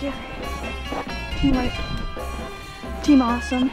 Thank you. Team awesome.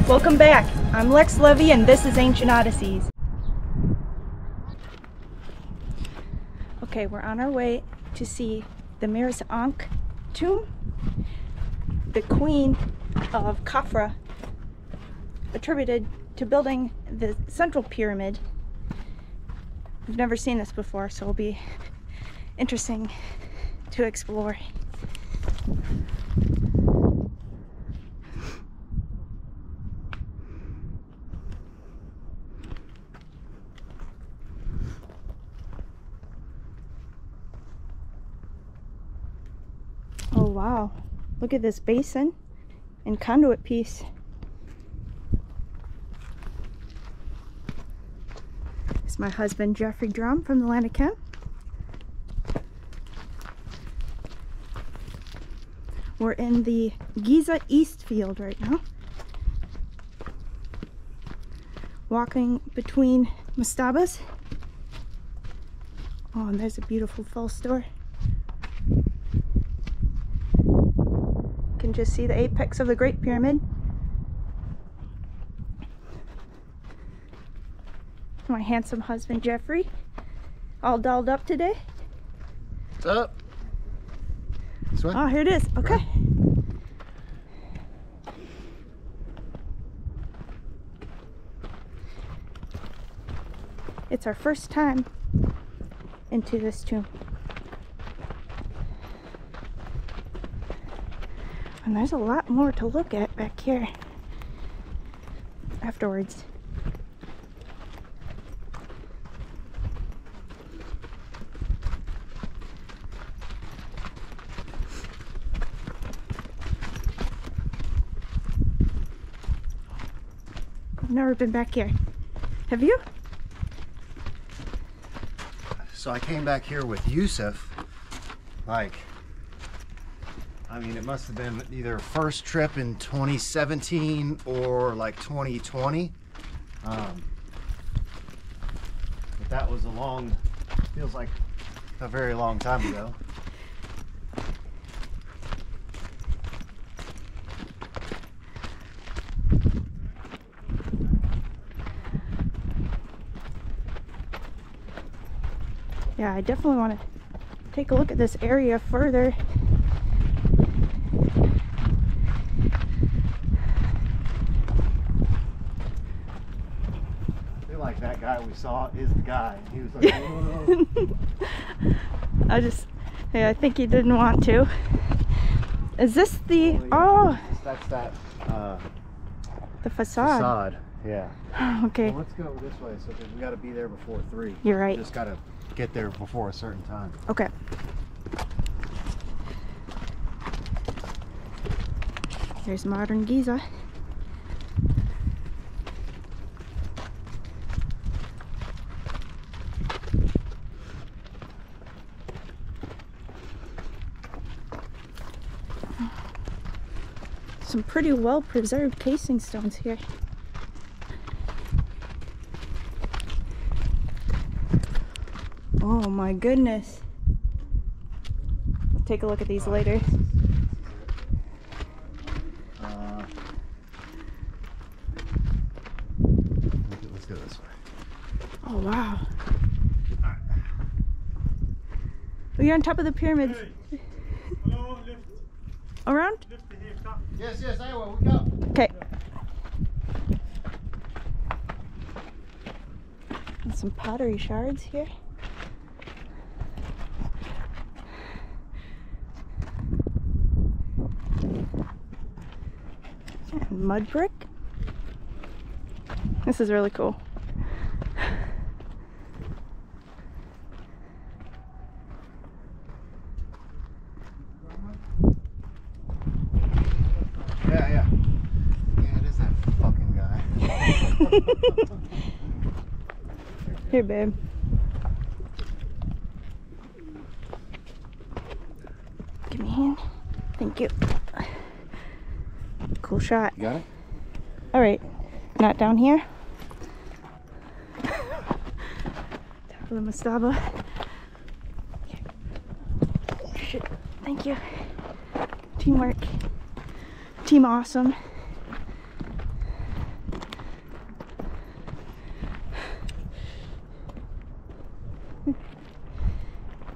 Welcome back. I'm Lex Levy and this is Ancient Odysseys. Okay, we're on our way to see the Meresanhk tomb, the queen of Khafre, attributed to building the central pyramid. We've never seen this before, so it'll be interesting to explore. Oh wow, look at this basin and conduit piece. It's my husband Geoffrey Drumm from the Land of Chem. We're in the Giza East field right now. Walking between mastabas. Oh, and there's a beautiful false door. Can just see the apex of the Great Pyramid. My handsome husband Geoffrey, all dolled up today. What's up? This way? Oh, here it is. Okay. Right. It's our first time into this tomb. And there's a lot more to look at back here afterwards. I've never been back here. Have you? So I came back here with Yusuf, like, I mean, it must have been either first trip in 2017 or like 2020. But that was feels like a very long time ago. Yeah, I definitely want to take a look at this area further. That guy we saw is the guy. He was like, I think he didn't want to. Is this the, oh, that's that, the facade. Yeah. Okay. Well, let's go this way, so we got to be there before 3. You're right. Just got to get there before a certain time. Okay. There's modern Giza. Some pretty well preserved casing stones here. Oh my goodness. We'll take a look at these later. Let's go this way. Oh wow. We're on top of the pyramids. Hey. Hello, lift. Around? Lift here, come. Yes, I will. We go. Okay. And some pottery shards here. And mud brick. This is really cool. Here, babe. Give me a hand. Thank you. Cool shot. You got it? All right. Not down here. Top of the mastaba. Okay. Shit. Thank you. Teamwork. Team awesome.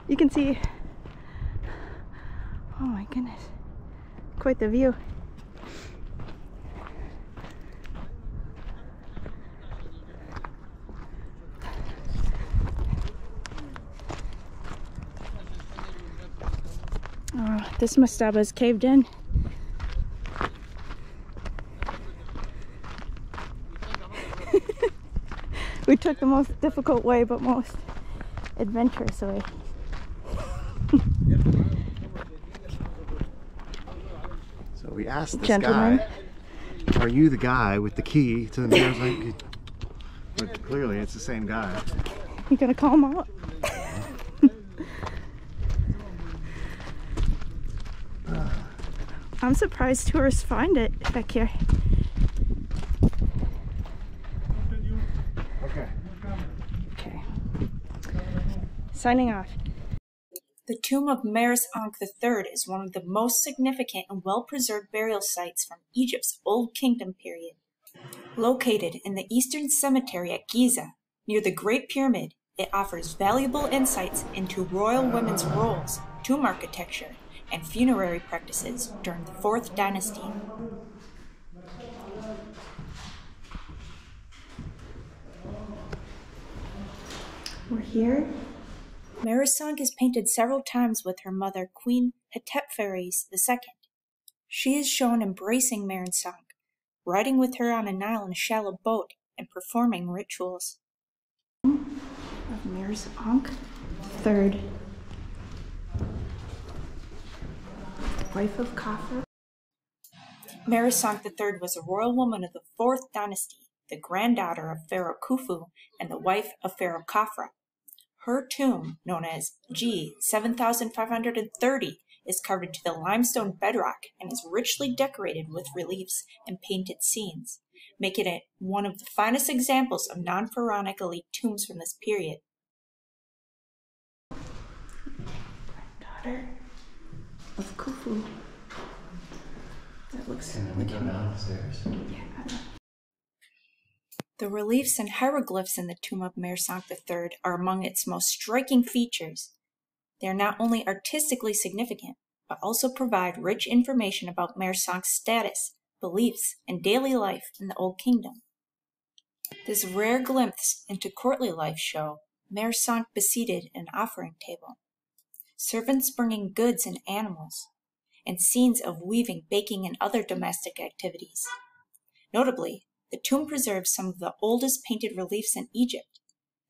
You can see, oh my goodness, quite the view. Oh, this mastaba is caved in. We took the most difficult way, but most adventurous way. So we asked this Gentlemen. guy, are you the guy with the key to the Meresanhk? But clearly it's the same guy. You gonna call him out? I'm surprised tourists find it back here. Okay. Okay. Signing off. The tomb of Meresanhk III is one of the most significant and well-preserved burial sites from Egypt's Old Kingdom period. Located in the Eastern Cemetery at Giza, near the Great Pyramid, it offers valuable insights into royal women's roles, tomb architecture, and funerary practices during the 4th dynasty. We're here. Meresanhk is painted several times with her mother, Queen Hetepheres II. She is shown embracing Meresanhk, riding with her on a Nile in a shallow boat, and performing rituals. Of Meresanhk III, wife of Khafre. Meresanhk III was a royal woman of the 4th dynasty, the granddaughter of Pharaoh Khufu and the wife of Pharaoh Khafre. Her tomb, known as G 7530, is carved into the limestone bedrock and is richly decorated with reliefs and painted scenes, making it one of the finest examples of non-pharaonic elite tombs from this period. Daughter of Khufu. That looks Can we go downstairs? Yeah. The reliefs and hieroglyphs in the tomb of Meresanhk III are among its most striking features. They are not only artistically significant, but also provide rich information about Meresanhk's status, beliefs, and daily life in the Old Kingdom. This rare glimpse into courtly life show Meresanhk beseated an offering table, servants bringing goods and animals, and scenes of weaving, baking, and other domestic activities. Notably, the tomb preserves some of the oldest painted reliefs in Egypt.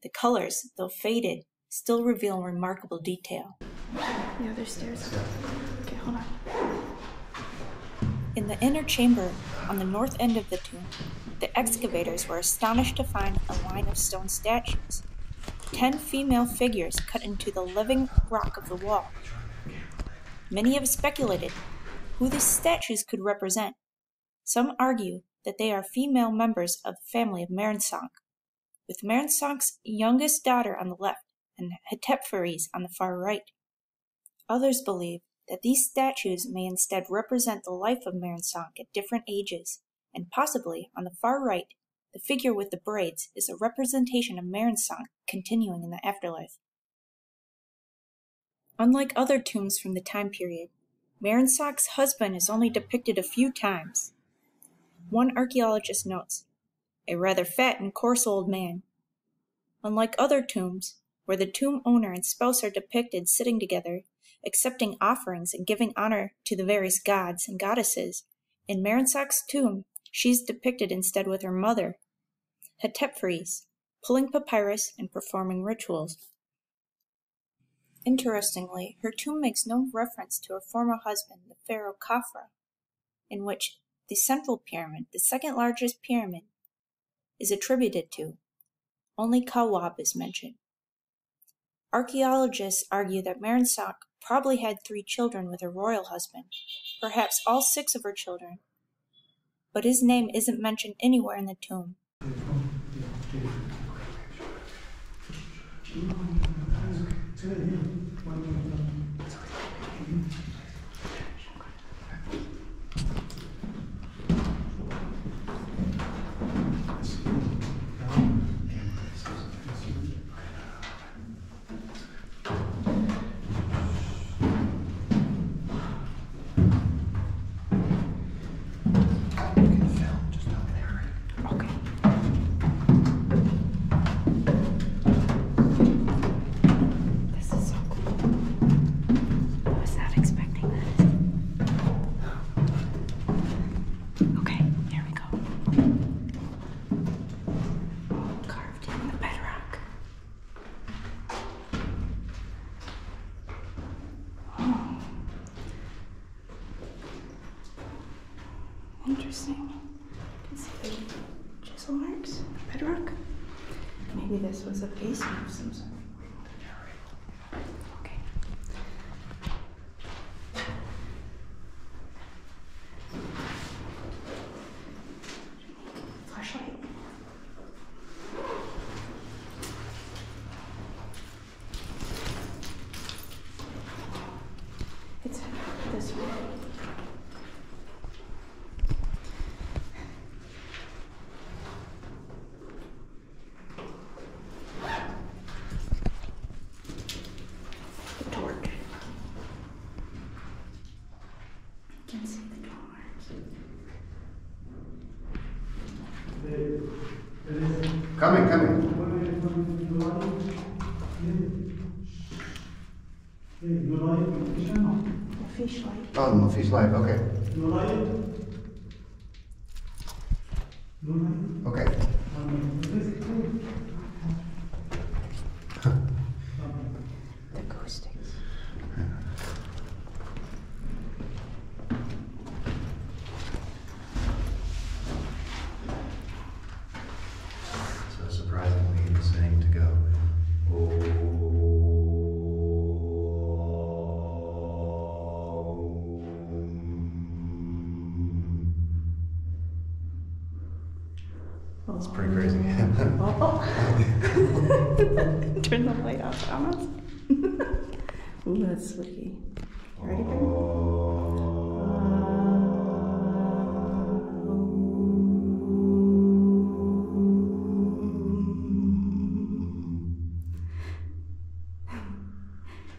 The colors, though faded, still reveal remarkable detail. The other stairs. Okay, hold on. In the inner chamber, on the north end of the tomb, the excavators were astonished to find a line of stone statues, 10 female figures cut into the living rock of the wall. Many have speculated who these statues could represent. Some argue that they are female members of the family of Meresanhk, with Meresanhk's youngest daughter on the left and Hetepheres on the far right. Others believe that these statues may instead represent the life of Meresanhk at different ages, and possibly, on the far right, the figure with the braids is a representation of Meresanhk continuing in the afterlife. Unlike other tombs from the time period, Meresanhk's husband is only depicted a few times. One archaeologist notes, a rather fat and coarse old man. Unlike other tombs, where the tomb owner and spouse are depicted sitting together, accepting offerings and giving honor to the various gods and goddesses, in Meresanhk's tomb, she's depicted instead with her mother, Hetepheres, pulling papyrus and performing rituals. Interestingly, her tomb makes no reference to her former husband, the pharaoh Khafre, in which the central pyramid, the second largest pyramid, is attributed to. Only Kawab is mentioned. Archaeologists argue that Meresanhk probably had 3 children with her royal husband, perhaps all 6 of her children, but his name isn't mentioned anywhere in the tomb. Interesting. You can see the chisel marks, bedrock. Maybe this was a basement of some sort. Okay. Flashlight. It's this way. Coming. Fish light. Oh, no fish light, okay. Okay. The acoustics. So surprisingly, he was saying to go, It's pretty crazy. Turn the light off on us. Ooh, that's spooky. You ready, baby?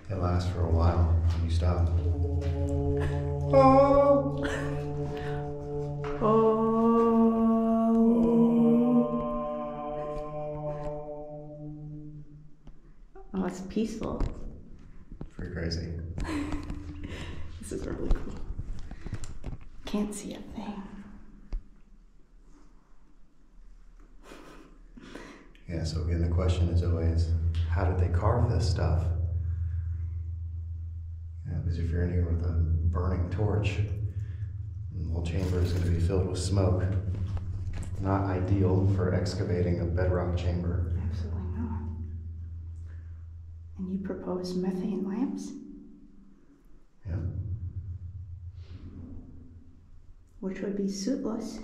It lasts for a while when you stop. Oh, it's peaceful. Pretty crazy. This is really cool. Can't see a thing. Yeah, so again, the question is always, how did they carve this stuff? Because if you're in here with a burning torch, the whole chamber is going to be filled with smoke. Not ideal for excavating a bedrock chamber. Absolutely not. And you propose methane lamps? Yeah. Which would be suitless.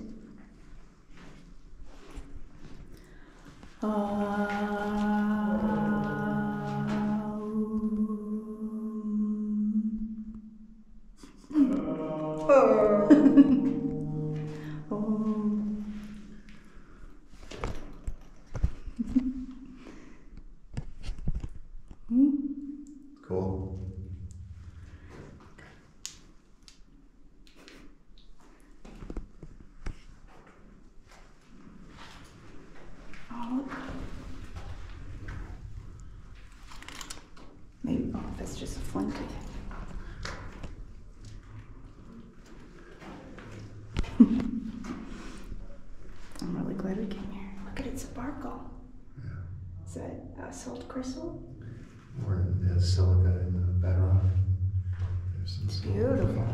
Cool. Oh, maybe, oh, that's just a flint. I'm really glad we came here. Look at it sparkle. Yeah. Is that salt crystal? Or there's silica in the bedrock. There's some salt. Beautiful.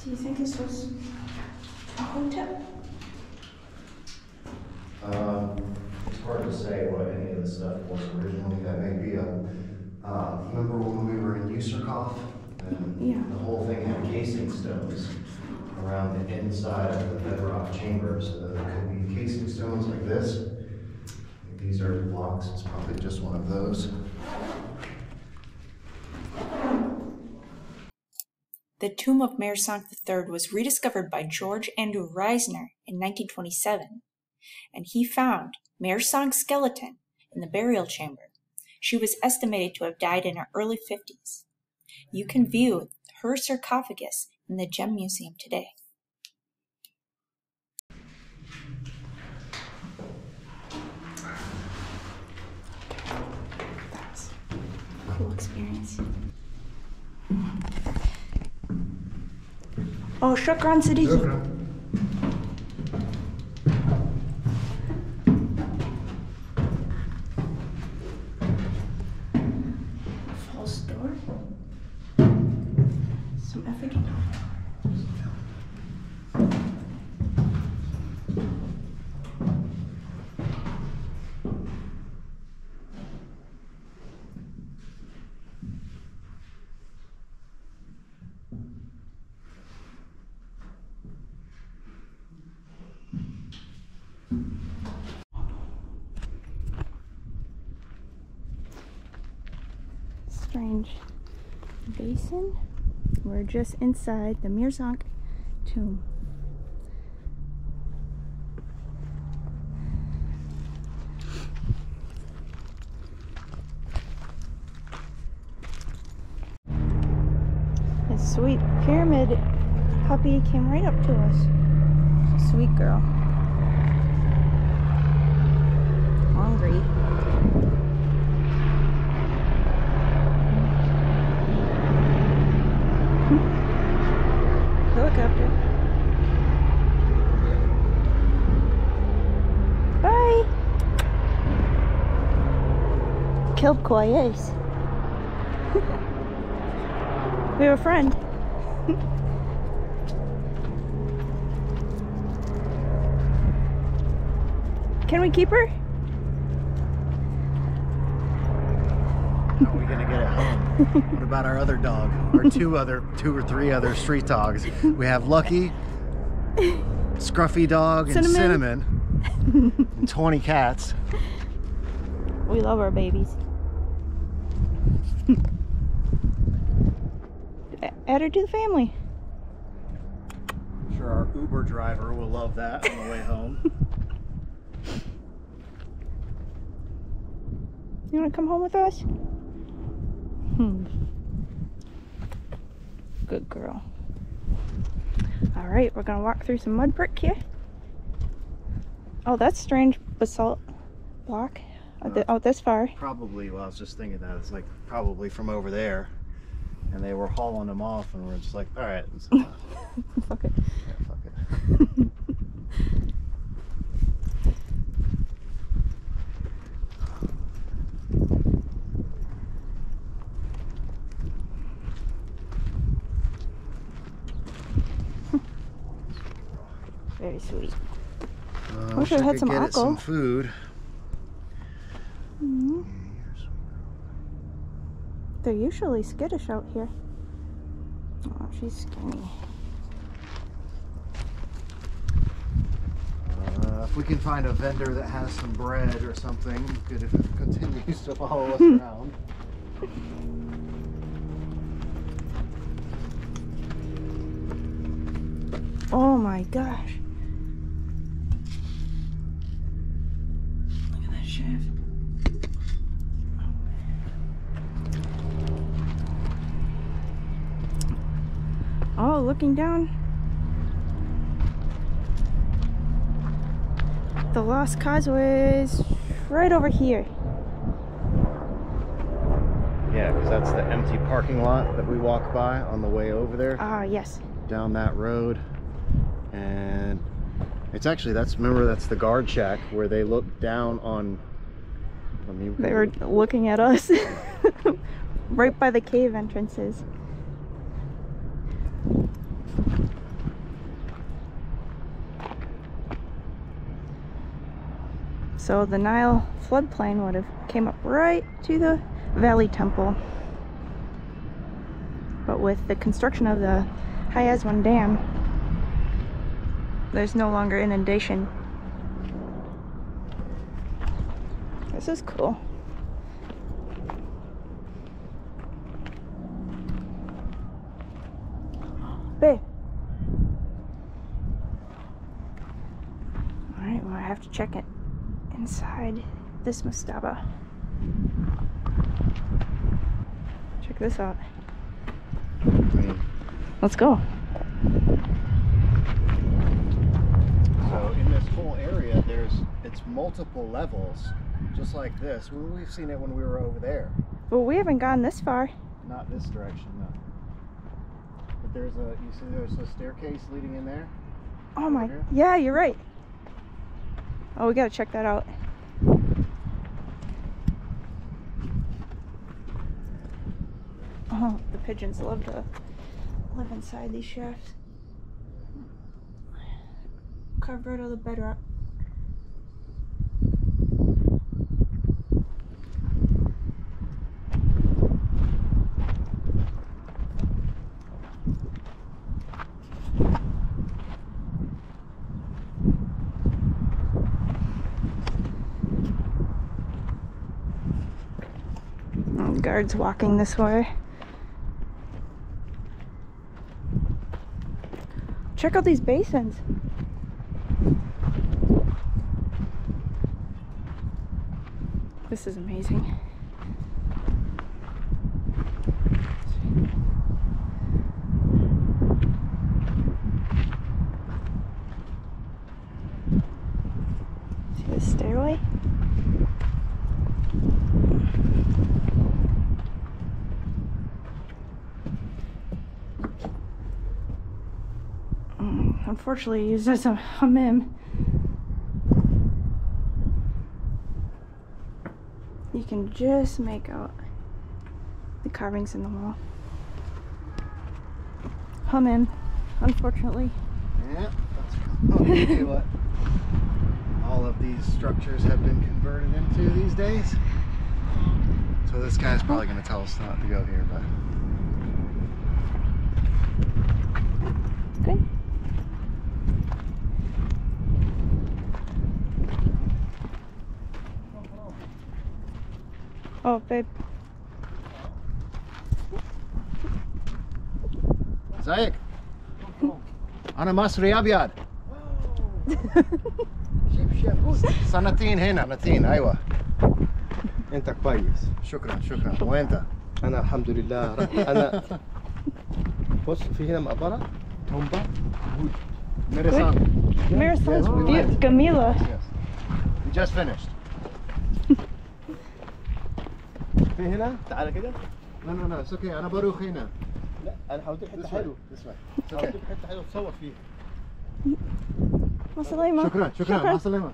Do you think this was a hotel? It's hard to say what any of the stuff was originally. That may be a. Remember when we were in Userkov? Yeah. The whole thing had casing stones around the inside of the bedrock chamber, so there could be casing stones like this. These are blocks. It's probably just one of those. The tomb of Meresanhk III was rediscovered by George Andrew Reisner in 1927, and he found Meresanhk's skeleton in the burial chamber. She was estimated to have died in her early 50s. You can view her sarcophagus in the Gem Museum today. That was a cool experience. Oh, shukran Siddiqui. False door. Some effigy. Strange basin. We're just inside the Meresanhk tomb. This sweet pyramid puppy came right up to us. She's a sweet girl. Hungry. Helicopter. Bye. Killed Koyes. We have a friend. Can we keep her? How are we gonna get it home? What about our other dog? Our two or three other street dogs. We have Lucky, Scruffy Dog, and Cinnamon. And 20 cats. We love our babies. Add her to the family. I'm sure our Uber driver will love that on the way home. You want to come home with us? Good girl. All right, we're gonna walk through some mud brick here. Oh, that's strange basalt block. Oh, this far. Probably, well, I was just thinking that. It's like probably from over there. And they were hauling them off, and we're just like, all right. Fuck it. Yeah, fuck it. Very sweet. Wish I had some get it some food. They're usually skittish out here. Oh, she's skinny. If we can find a vendor that has some bread or something, good if it continues to follow us around. Oh my gosh. Look at that shaft. Oh, looking down. The Lost Causeway is right over here. Yeah, because that's the empty parking lot that we walk by on the way over there. Ah, yes. Down that road. And It's actually, remember that's the guard shack where they look down on, They were looking at us. Right by the cave entrances. So the Nile floodplain would have came up right to the Valley Temple. But with the construction of the High Aswan Dam, there's no longer inundation. This is cool. Babe. Alright, well I have to check it inside this mastaba. Check this out. Let's go. So in this whole area, it's multiple levels, just like this. We've seen it when we were over there. But we haven't gone this far. Not this direction, no. But you see there's a staircase leading in there? Oh my, yeah, you're right. Oh, we gotta check that out. Oh, the pigeons love to live inside these shafts. Carved right out of the bedrock. Guards walking this way. Check out these basins. This is amazing. See the stairway? Unfortunately used as a hammam. You can just make out the carvings in the wall. Hammam, unfortunately. Yeah, that's probably what all of these structures have been converted into these days. So this guy's probably going to tell us not to go here, but good. Oh, babe. ازيك؟ أنا مصري أبيض. سنتين هنا، سنتين أيوة. انت كويس. شكرا شكرا. وأنت؟ انا الحمد لله. انا بص في هنا مقبره تومبا Meresanhk. Meresanhk, Camila. Yes. We just finished. في هنا تعال كده. لا لا لا، it's okay. أنا بروح هنا. لا انا حاولت حته حلوه. This way. It's حاولت okay. حته حلوه تصور فيها. Masalema. شكرا شكرا. مع السلامة.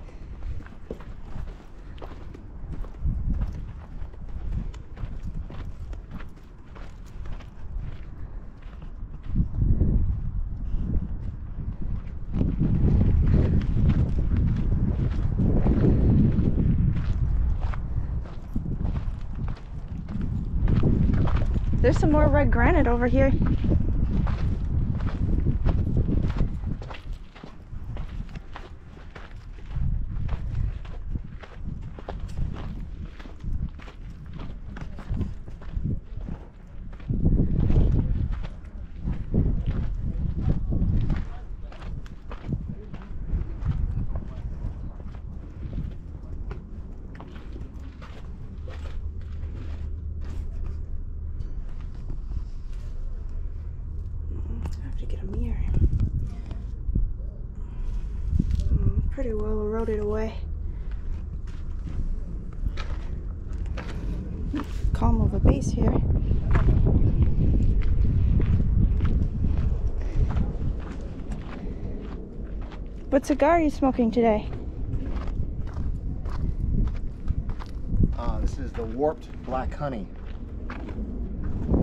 There's some more red granite over here. Pretty well eroded away. Column of a base here. What cigar are you smoking today? This is the warped black honey.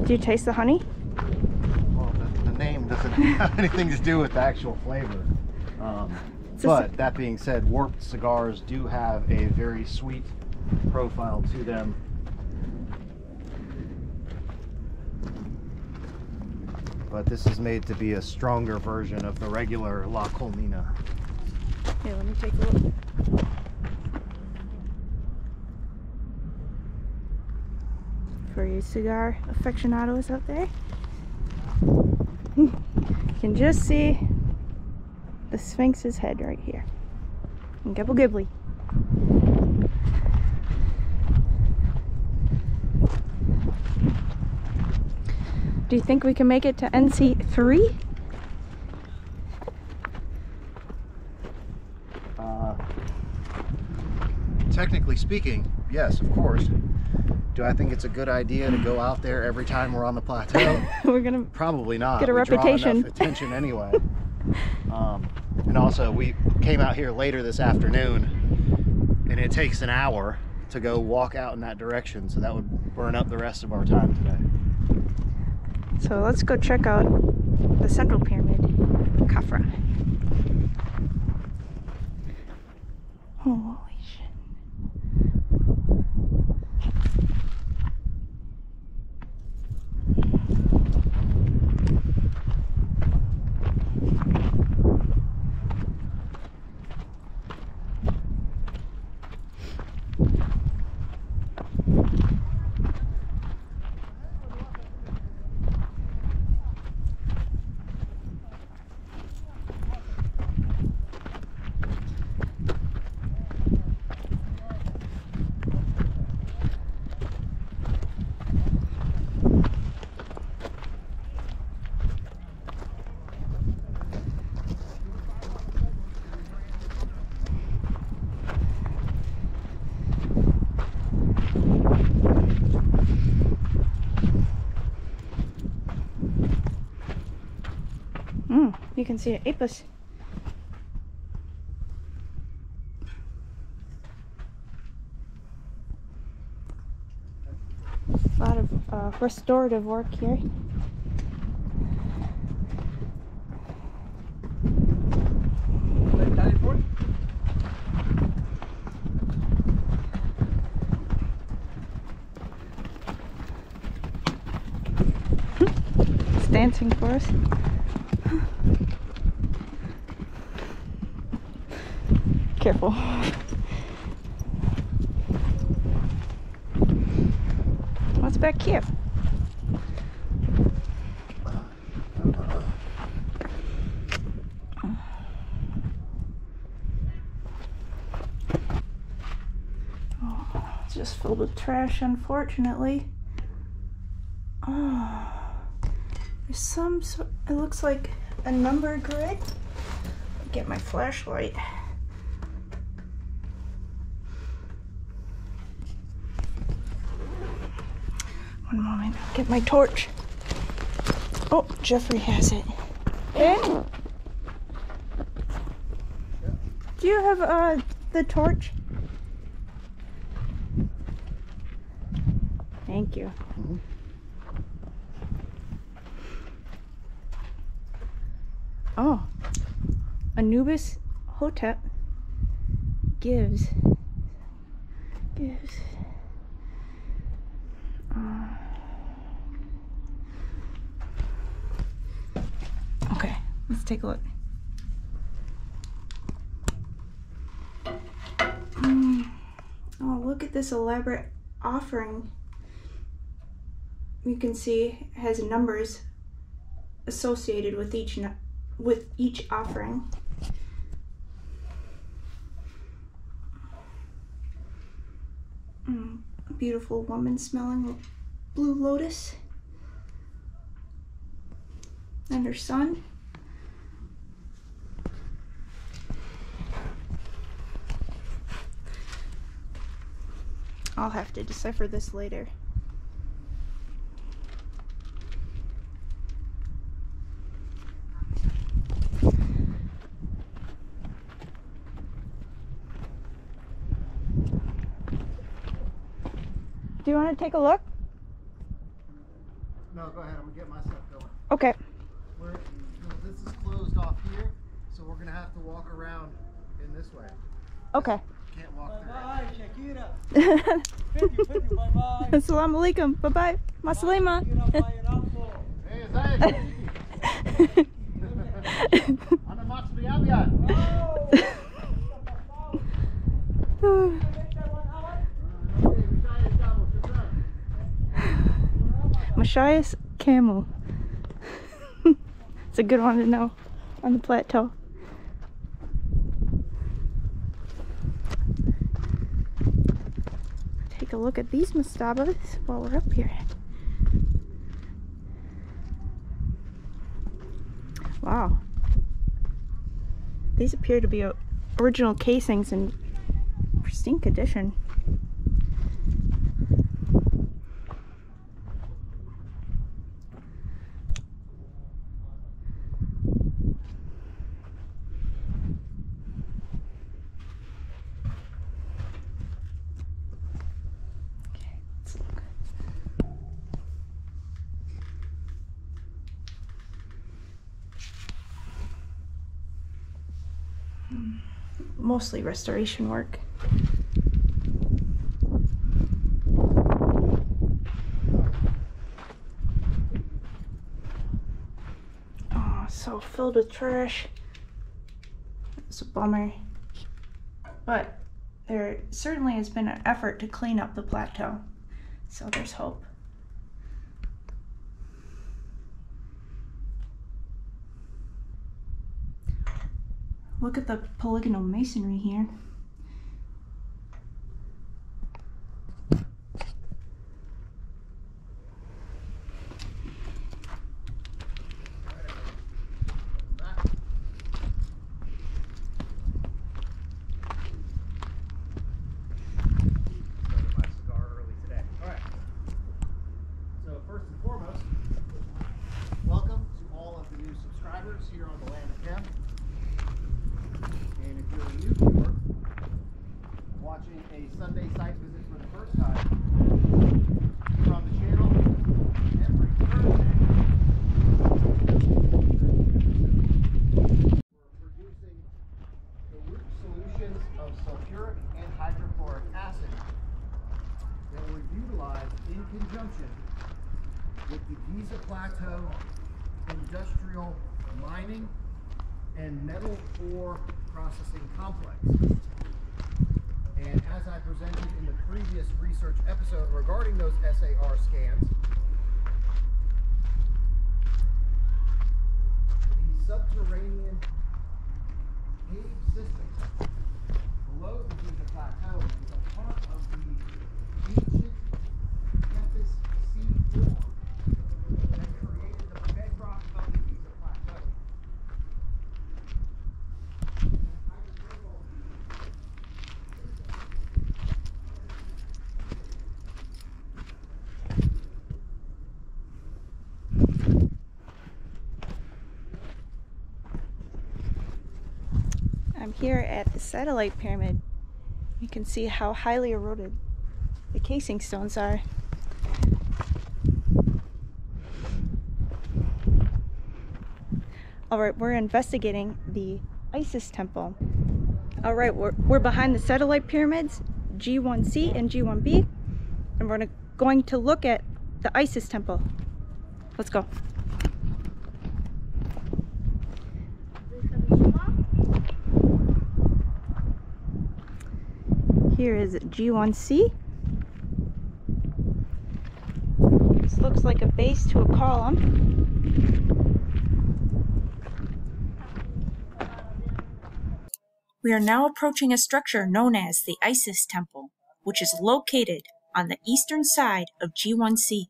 Do you taste the honey? Well, the name doesn't have anything to do with the actual flavor. But that being said, warped cigars do have a very sweet profile to them. But this is made to be a stronger version of the regular La Colmena. Here, let me take a look. For you cigar aficionados out there, you can just see the Sphinx's head right here. And Gibble Gibbly. Do you think we can make it to NC3? Technically speaking, yes, of course. Do I think it's a good idea to go out there every time we're on the plateau? We're gonna probably not. get a reputation. Draw enough attention anyway. And also, we came out here later this afternoon, and it takes an hour to go walk out in that direction, so that would burn up the rest of our time today. So let's go check out the central pyramid, Khafre. Holy shit. You can see an apis. A lot of restorative work here. It's dancing for us. Careful. What's back here? Oh, it's just filled with trash, unfortunately. Oh, there's some sort. It looks like a number grid. Get my flashlight. One moment, get my torch. Oh, Geoffrey has it. Okay. Do you have the torch? Thank you. Mm-hmm. Oh, Anubis Hotep gives. Okay, let's take a look. Oh, look at this elaborate offering. You can see it has numbers associated with each offering. Beautiful woman smelling blue lotus. And her son. I'll have to decipher this later. Do you want to take a look? No, go ahead. I'm gonna get my stuff going. Okay. This is closed off here, so we're gonna have to walk around in this way. Okay. Can't walk through. Bye, Shakira. Thank you, bye bye. Assalamu alaikum. Bye bye. Masalima. Hey, ازيك؟ أنا مصري أبيض. Machias camel. It's a good one to know on the plateau. Take a look at these mastabas while we're up here. Wow. These appear to be original casings in pristine condition. Mostly restoration work. Oh, so filled with trash. It's a bummer. But there certainly has been an effort to clean up the plateau. So there's hope. Look at the polygonal masonry here. In conjunction with the Giza Plateau industrial mining and metal ore processing complex. And as I presented in the previous research episode regarding those SAR scans, the subterranean cave system below the Giza Plateau is a part of the ancient sea floor that created the bedrock of the Giza Plateau. I'm here at the satellite pyramid. You can see how highly eroded the casing stones are. Alright, we're investigating the Isis temple. Alright, we're behind the satellite pyramids, G1C and G1B, and we're going to look at the Isis temple. Let's go. Here is G1C. This looks like a base to a column. We are now approaching a structure known as the Isis Temple, which is located on the eastern side of G1C.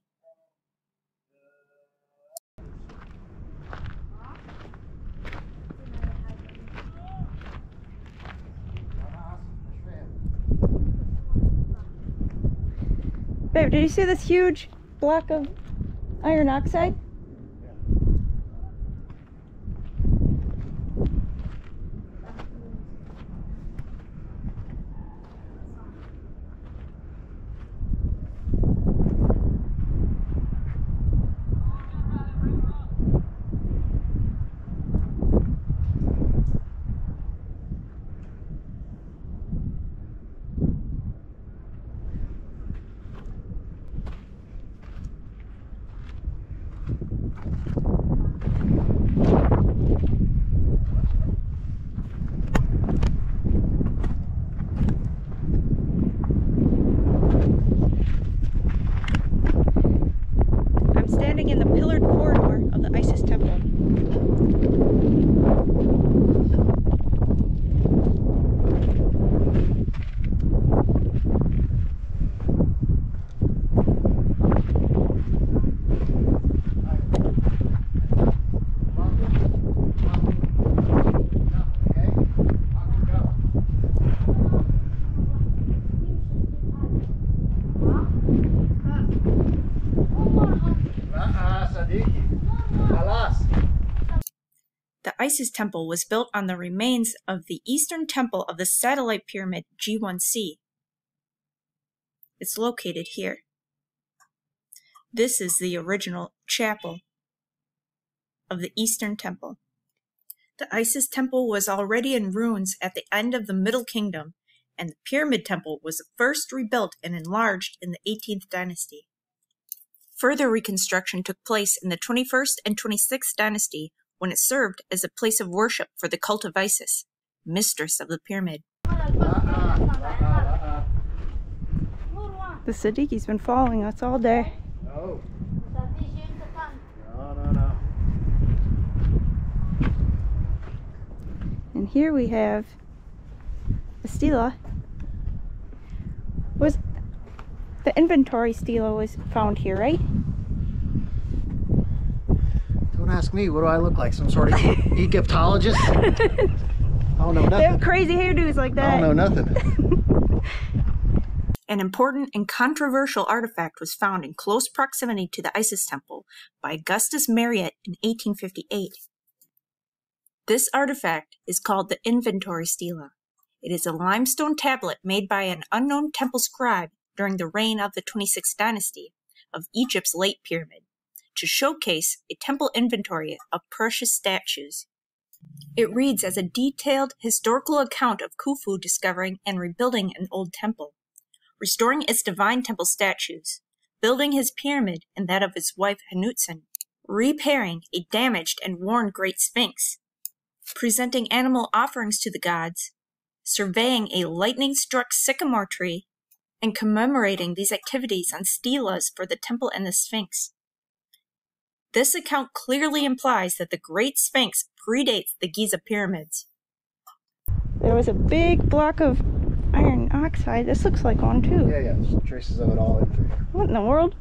Babe, did you see this huge block of iron oxide? Isis temple was built on the remains of the eastern temple of the satellite pyramid G1C. It's located here. This is the original chapel of the Eastern Temple. The Isis temple was already in ruins at the end of the Middle Kingdom, and the Pyramid Temple was first rebuilt and enlarged in the 18th dynasty. Further reconstruction took place in the 21st and 26th dynasty when it served as a place of worship for the cult of Isis, mistress of the pyramid. The Siddiqui's been following us all day. No. No. And here we have a stela. Was the inventory stela was found here, right? Don't ask me. What do I look like? Some sort of Egyptologist? I don't know They have nothing. crazy hairdos like that. I don't know nothing. An important and controversial artifact was found in close proximity to the Isis temple by Augustus Marriott in 1858. This artifact is called the inventory stela. It is a limestone tablet made by an unknown temple scribe during the reign of the 26th dynasty of Egypt's late pyramid, to showcase a temple inventory of precious statues. It reads as a detailed historical account of Khufu discovering and rebuilding an old temple, restoring its divine temple statues, building his pyramid and that of his wife Hanutzen, repairing a damaged and worn Great Sphinx, presenting animal offerings to the gods, surveying a lightning-struck sycamore tree, and commemorating these activities on stelas for the temple and the Sphinx. This account clearly implies that the Great Sphinx predates the Giza pyramids. There was a big block of iron oxide. This looks like one too. Yeah, there's traces of it all in through here. What in the world?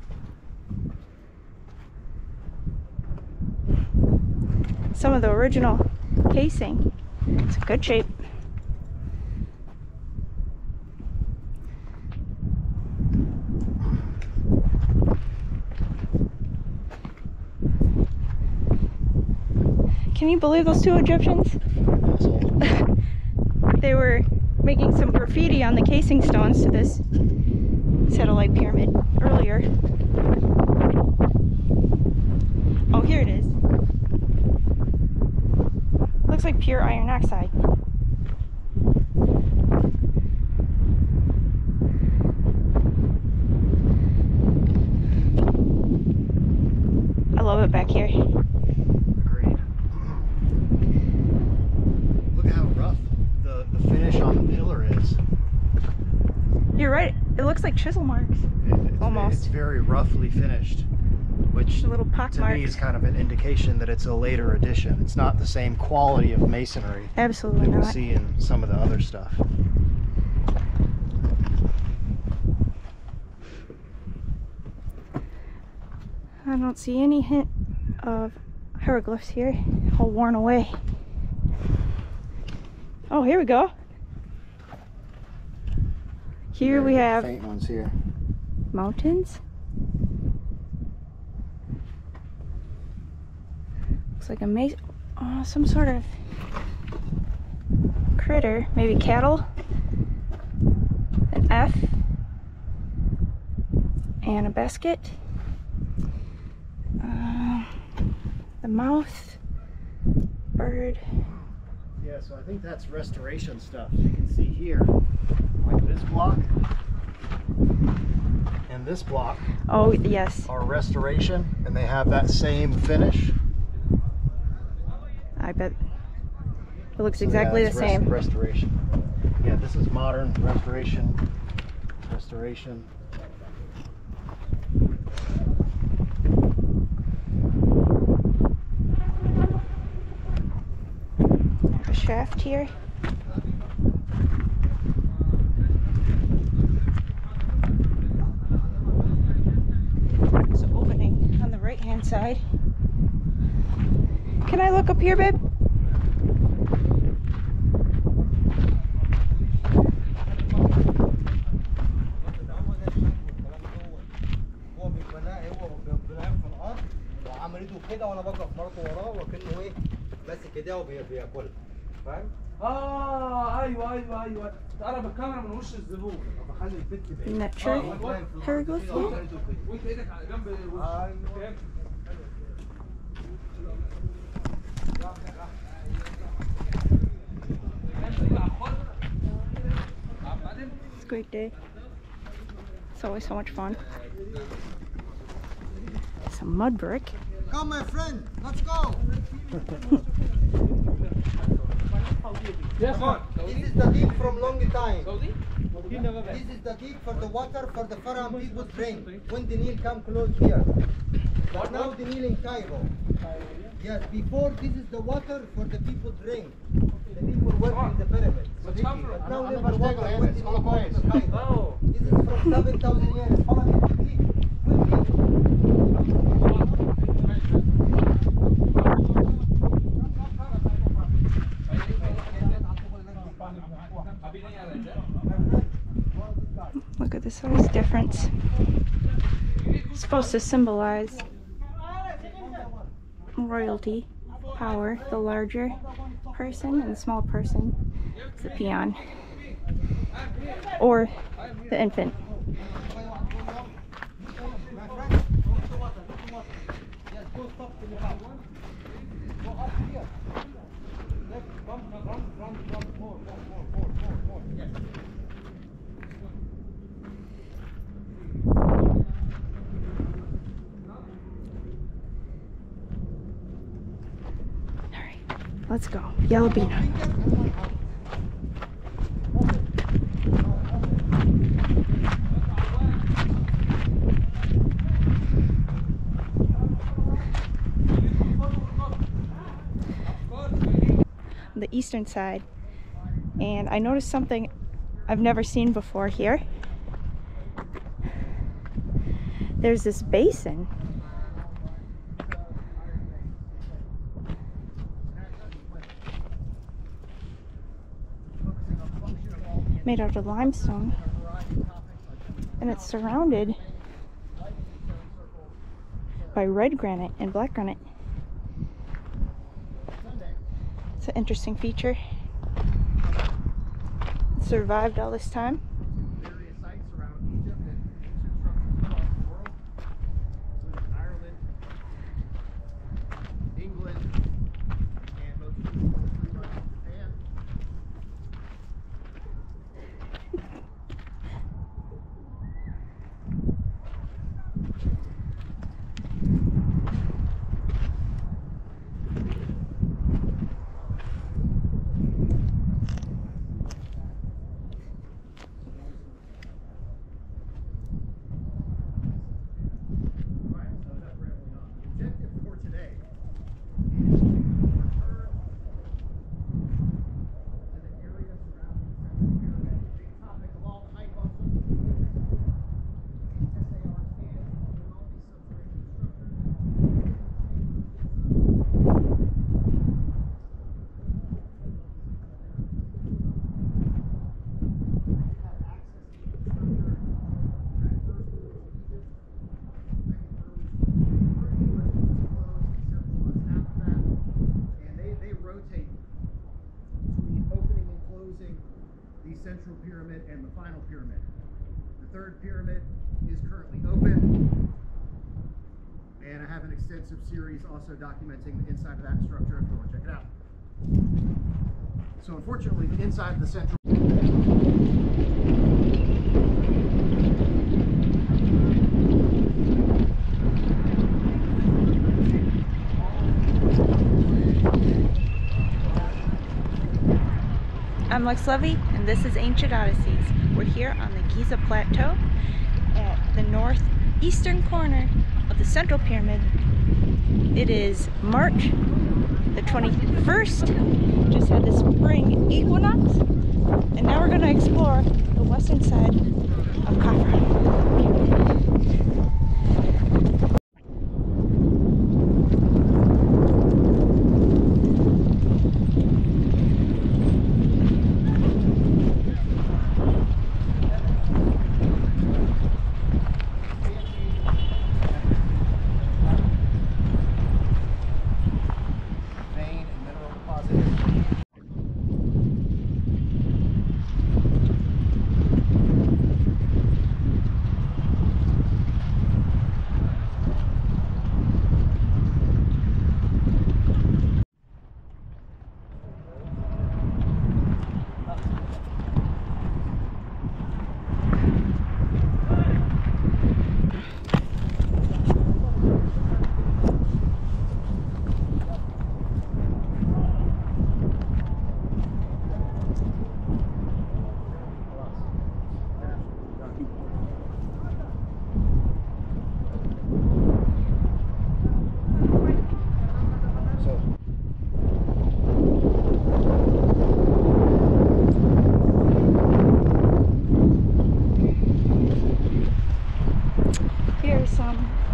Some of the original casing. It's in good shape. Can you believe those two Egyptians? They were making some graffiti on the casing stones to this satellite pyramid earlier. Oh, here it is. Looks like pure iron oxide. I love it back here. Agreed. Look how rough the finish on the pillar is. You're right. It looks like chisel marks. Almost. It's very roughly finished, which A little pock to mark. me is kind of an indication that it's a later edition. It's not the same quality of masonry Absolutely that we not. see in some of the other stuff. I don't see any hint of hieroglyphs here. All worn away. Oh, here we go. Here we have faint ones here. mountains. Looks like a maze. Oh, some sort of critter. Maybe cattle. An F. And a basket. The mouth. Bird. Yeah, so I think that's restoration stuff. You can see here, like this block and this block Oh, yes. are restoration, and they have that same finish. I bet it looks So, exactly yeah, the it's same. Restoration. Yeah, this is modern restoration. Restoration. A shaft here. There's an opening on the right hand side. Can I look up here, babe? هو بيتبناه هو بيلعب في الارض وعملته كده وانا بقف برضه وراه وكانه ايه بس كده بياكل فاهم؟ ايوه تقرب الكاميرا من وش الزبون بخلي البت بعيد. Isn't that true? Hieroglyph? وانت ايدك على جنب وش. It's a great day. It's always so much fun. Some mud brick. Come, my friend, let's go. Yes, on. This is the deep from long time. This is the deep for the water for the Pharaoh people drink when the Nile come close here. But now the Nile in Cairo. Yes, before this is the water for the people drink. The people work in the pyramids. But now never water when the Nile comes to Cairo. This is from 7,000 years. Follow me quickly. Look at the size difference. It's supposed to symbolize royalty, power. The larger person and the small person is the peon or the infant. Let's go. Yellow bean. The eastern side, and I noticed something I've never seen before here. There's this basin. Made out of limestone, and it's surrounded by red granite and black granite. It's an interesting feature. It survived all this time. Various sites around Egypt and ancient structures across the world, including Ireland, England, and most recently Japan. Central pyramid and the final pyramid. The third pyramid is currently open, and I have an extensive series also documenting the inside of that structure if you want to check it out. So unfortunately, the inside of the central I'm Lex Levy, and this is Ancient Odysseys. We're here on the Giza Plateau at the northeastern corner of the Central Pyramid. It is March the 21st. Just had the spring equinox, and now we're going to explore the western side of Khafre.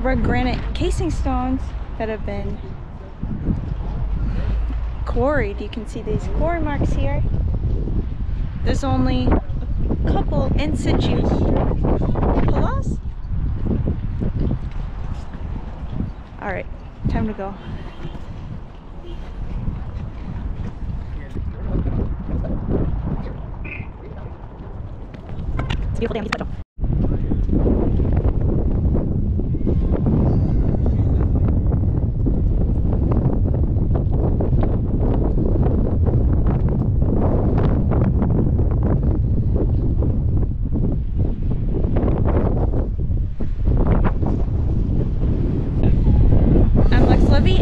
red granite casing stones that have been quarried. You can see these quarry marks here. There's only a couple in situ. Hellos? Alright, time to go. It's a beautiful day on Giza Plateau.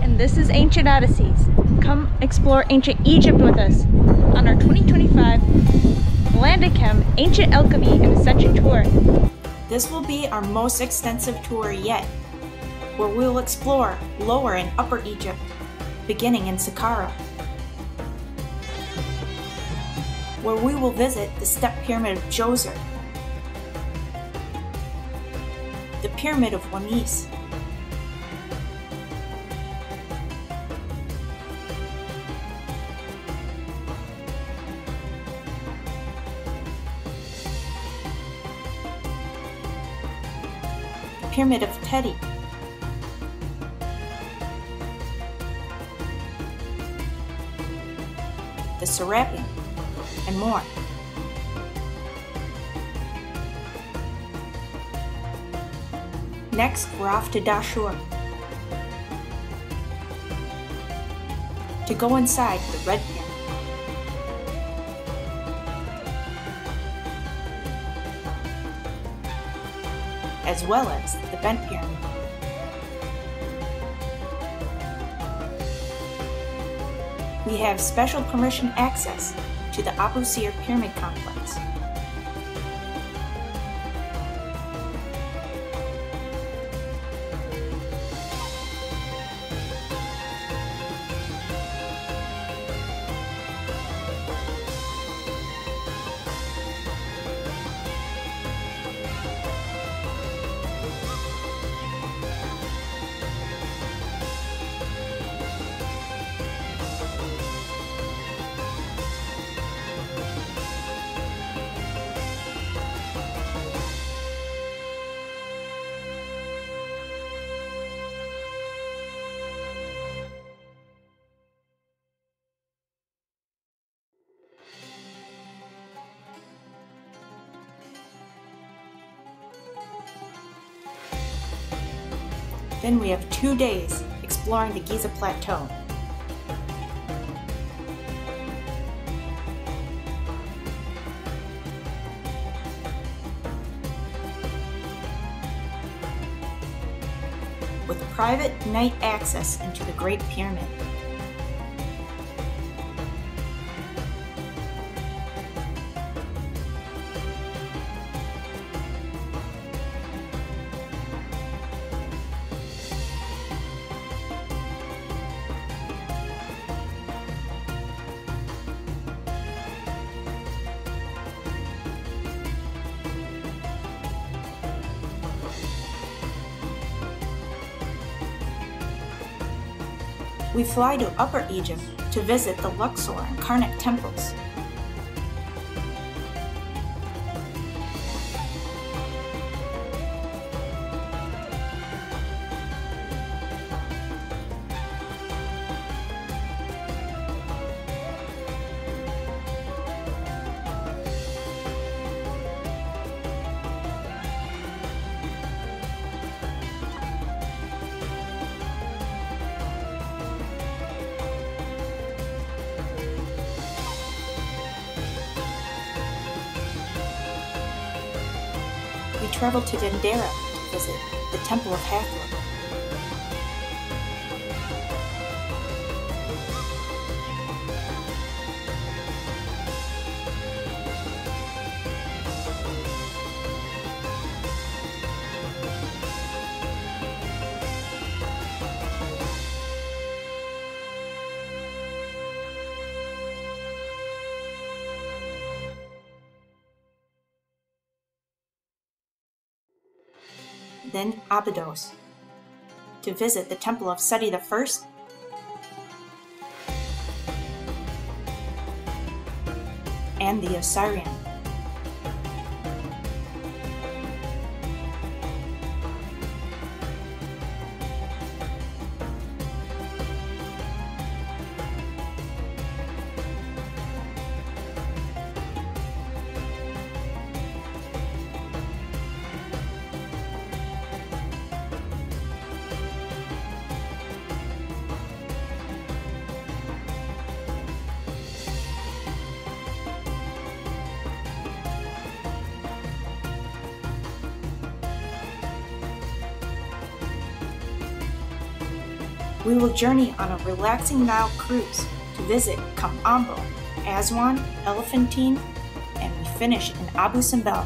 And this is Ancient Odysseys. Come explore ancient Egypt with us on our 2025 Malanga Ancient Alchemy and Ascension Tour. This will be our most extensive tour yet, where we will explore Lower and Upper Egypt, beginning in Saqqara, where we will visit the Step Pyramid of Djoser, the Pyramid of Wamis, Pyramid of Teti, the Serapion, and more. Next, we're off to Dashur to go inside the Red Pyramid, as well as the Bent Pyramid. We have special permission access to the Abu Sir Pyramid Complex. Then we have 2 days exploring the Giza Plateau. With private night access into the Great Pyramid. We fly to Upper Egypt to visit the Luxor and Karnak temples. We travel to Dendera to visit the Temple of Hathor. Then Abydos, to visit the Temple of Seti I and the Osirian. We will journey on a relaxing Nile cruise to visit Kamambo, Aswan, Elephantine, and we finish in Abu Simbel.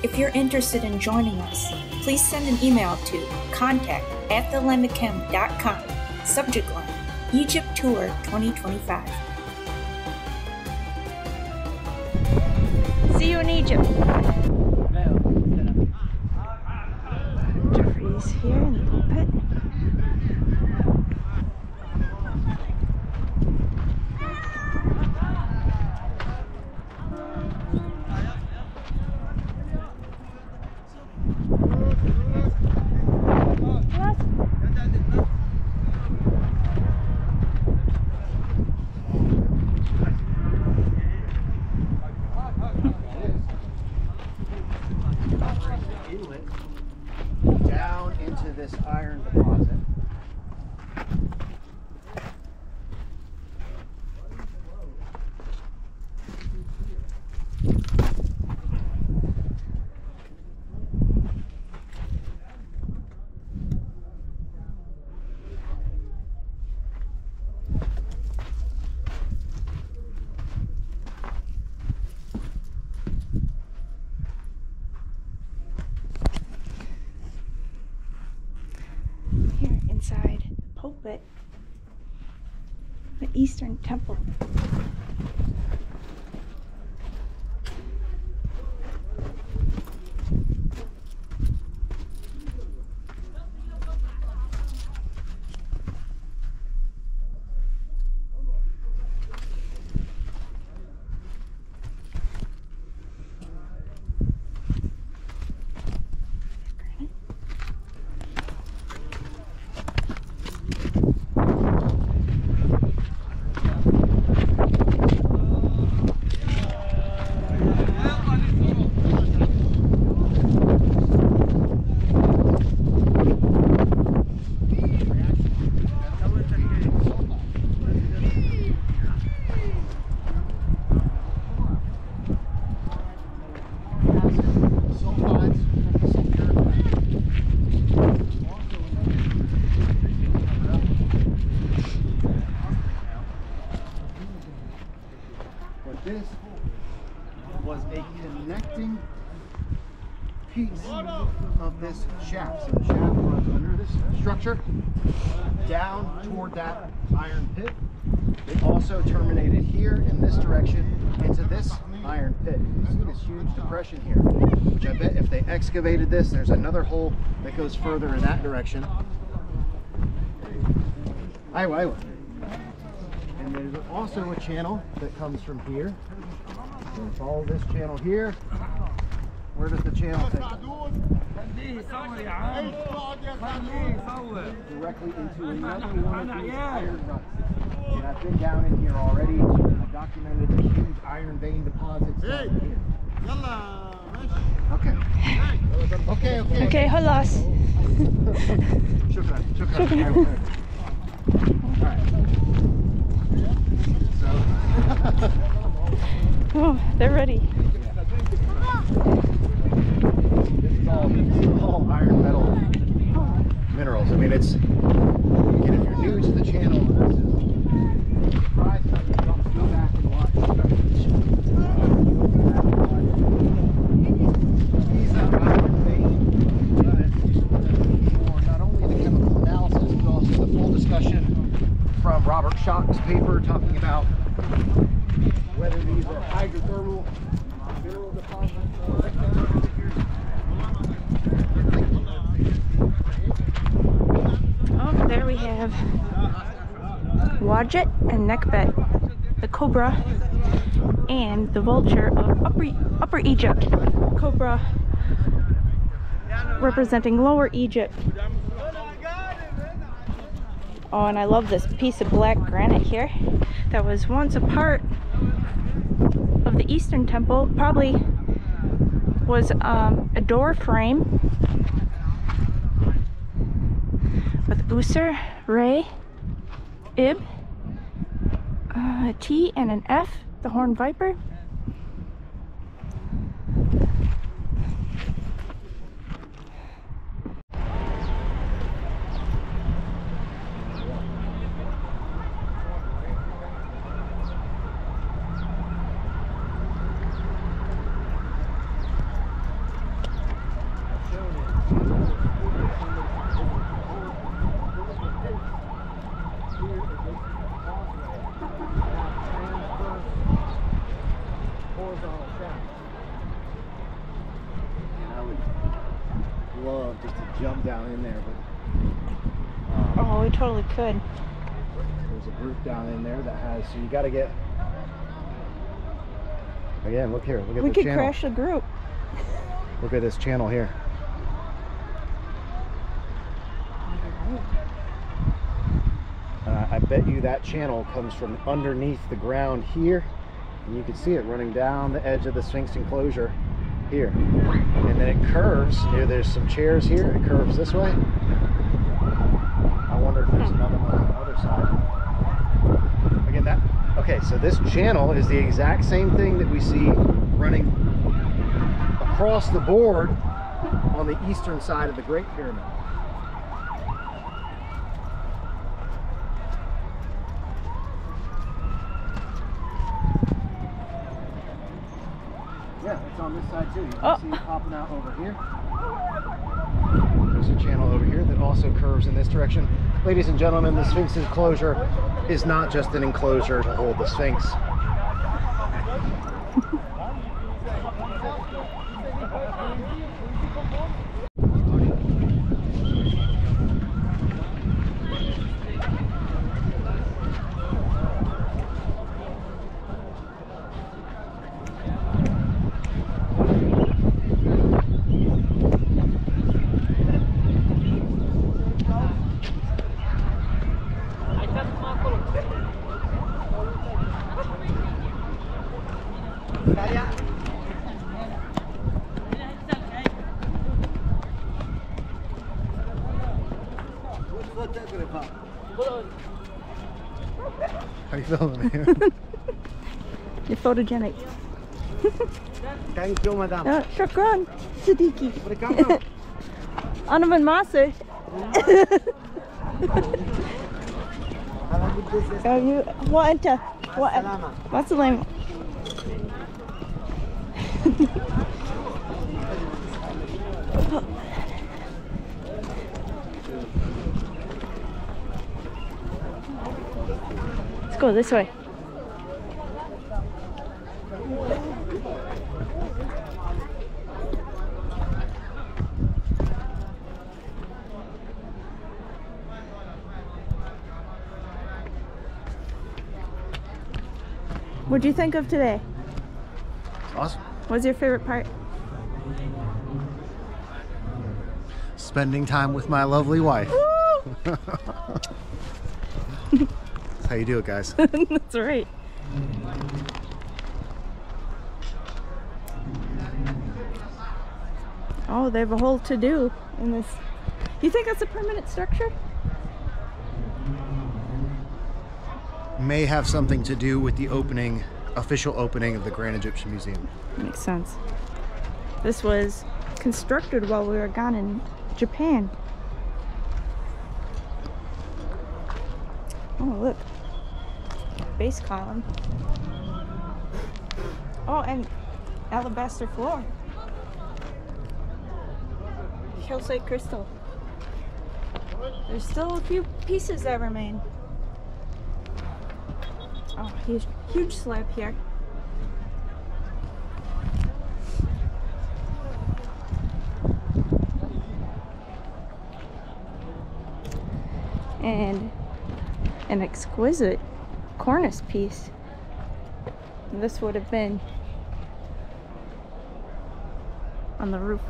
If you're interested in joining us, please send an email to contact@thelambichem.com, subject line, Egypt Tour 2025. See you in Egypt. Geoffrey's here in the pulpit. Down into this iron deposit. Here inside the pulpit, the Eastern Temple. This was a connecting piece of this shaft. So the shaft runs under this structure, down toward that iron pit. It also terminated here in this direction into this iron pit. You see this huge depression here, which I bet if they excavated this, there's another hole that goes further in that direction. Iowa. And there's also a channel that comes from here. So follow this channel here. Where does the channel take us? Directly into another one of these iron ruts. And I've been down in here already. I've documented the huge iron vein deposits down here. Okay. Okay, halas. Shukran. All right. So. Oh, they're ready. This is all iron metal minerals. I mean, it's, again, if you're new to the channel, this is surprised how you don't go back and watch. These iron vein, for not only the chemical analysis, but also the full discussion from Robert Schock's paper talking about whether these are hydrothermal mineral deposits or Wadjet and Neckbet, the cobra, and the vulture of Upper Egypt. Cobra representing Lower Egypt. Oh, and I love this piece of black granite here that was once a part of the Eastern Temple. Probably was a door frame with Usur, Re, Ib, a T and an F, the horned viper. Love just to jump down in there, but Oh, we totally could. there's a group down in there that has, so you got to get, again, look here, look at We the could channel. crash the group. Look at this channel here. I bet you that channel comes from underneath the ground here, and you can see it running down the edge of the Sphinx enclosure here, and then it curves. Here, there's some chairs here. It curves this way. I wonder if there's another one on the other side. Again, that okay. So this channel is the exact same thing that we see running across the board on the eastern side of the Great Pyramid. Yeah, it's on this side too. You can see it popping out over here. There's a channel over here that also curves in this direction. Ladies and gentlemen, the Sphinx enclosure is not just an enclosure to hold the Sphinx. How you feeling, man? You're photogenic. Thank you, madam. Shukran, Siddiqui. Ana من ماسة. وأنت مع السلامة. Let's go this way. What do you think of today? Awesome. What's your favorite part? Spending time with my lovely wife. That's how you do it, guys. That's right. Oh, they have a whole to-do in this. You think that's a permanent structure? May have something to do with the opening, official opening of the Grand Egyptian Museum. Makes sense. This was constructed while we were gone in Japan. Oh, look. Base column. Oh, and alabaster floor. Calcite crystal. There's still a few pieces that remain. Oh, huge slab here. an exquisite cornice piece. And this would have been on the roof.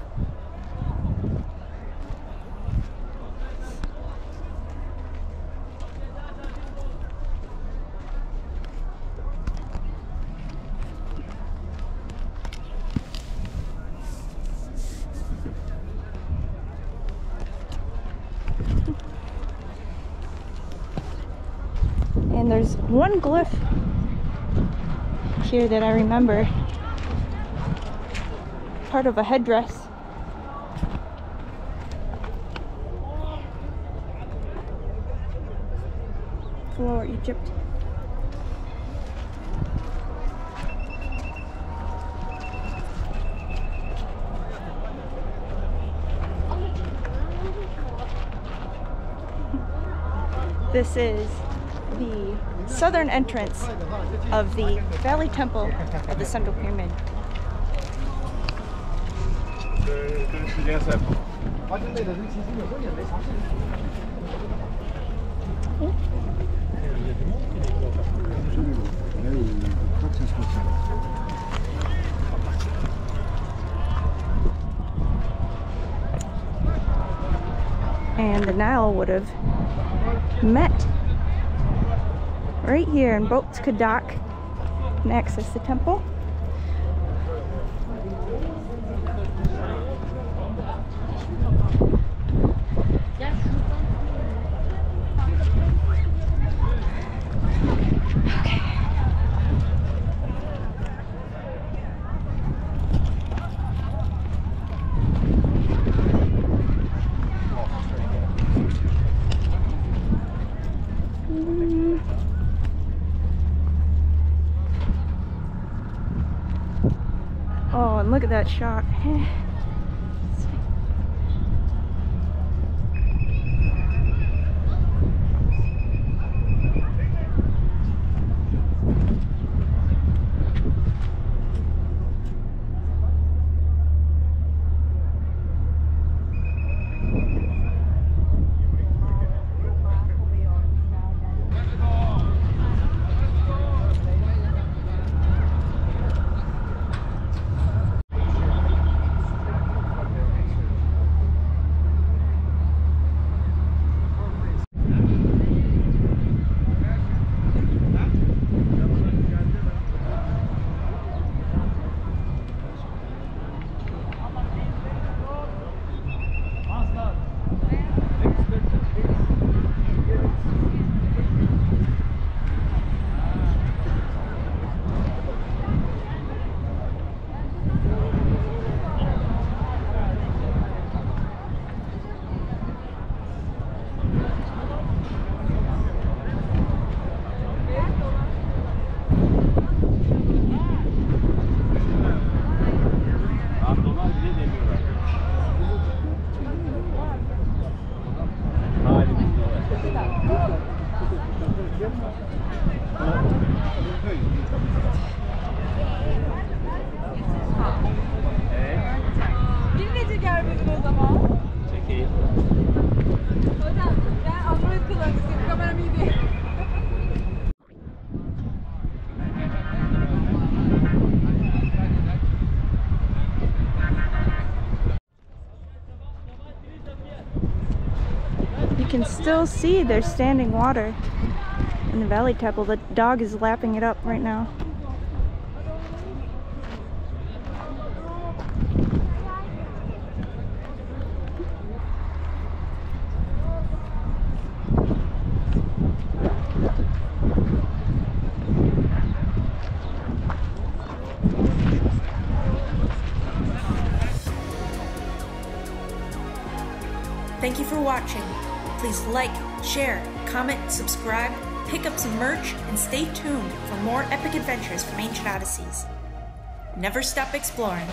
And there's one glyph here that I remember, part of a headdress. For Egypt. This is the southern entrance of the Valley Temple of the Central Pyramid. And the Nile would have met right here, and boats could dock and access the temple. Oh, and look at that shot. You can still see there's standing water in the Valley Temple. The dog is lapping it up right now. Thank you for watching. Please like, share, comment, subscribe, pick up some merch, and stay tuned for more epic adventures from Ancient Odysseys. Never stop exploring.